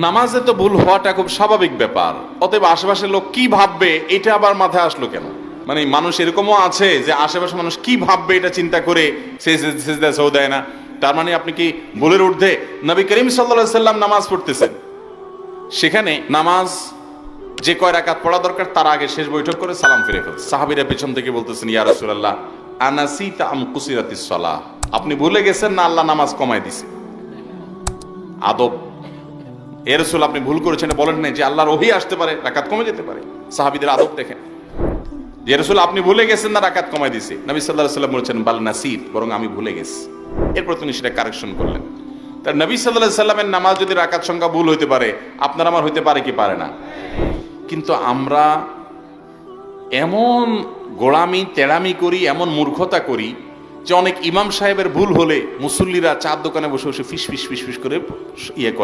নামাজে তো ভুল হওয়াটা খুব স্বাভাবিক ব্যাপার, অতএব আশেপাশের লোক কি ভাববে এটা আবার মাথায় আসলো কেন? মানে মানুষ এরকমও আছে যে আশেপাশে মানুষ কি ভাববে এটা চিন্তা করে সেজদাও দেয় না। তার মানে আপনি কি ভুলের ঊর্ধ্বে? নবী করিম সাল্লাল্লাহু আলাইহি সাল্লাম নামাজ পড়তেছেন, সেখানে নামাজ যে কয় রাকাত পড়া দরকার তার আগে শেষ বৈঠক করে সালাম ফিরে ফেলছে। সাহাবীরা পেছন থেকে বলতেছেন, ইয়া রাসূলুল্লাহ আনাসিতা আম কুসিরাতিস সালাহ, আপনি ভুলে গেছেন না আল্লাহ নামাজ কমায় দিছে? আদব, এ রাসূল আপনি ভুল করেছেন বলেন না যে আল্লাহর ওহী আসতে পারে রাকাত কমে যেতে পারে। সাহাবীদের আদব দেখেন, যে রাসূল আপনি ভুলে গেছেন না রাকাত কমায় দিছে? নবী সাল্লাল্লাহু আলাইহি সাল্লাম বলেছেন বাল নাসিত, বরং আমি ভুলে গেছি। এরপর তিনি সেটা কারেকশন করলেন। তার নবী সাল্লাল্লাহু আলাইহি সাল্লামের নামাজ যদি রাকাত সংখ্যা ভুল হইতে পারে, আপনার আমার হইতে পারে কি পারে না? কিন্তু আমরা এমন গোড়ামি তেড়ামি করি, এমন মূর্খতা করি যে অনেক ইমাম সাহেবের ভুল হলে মুসল্লিরা চার দোকানে বসে বসে ফিস ফিস ফিস ফিস করে ইয়ে করে।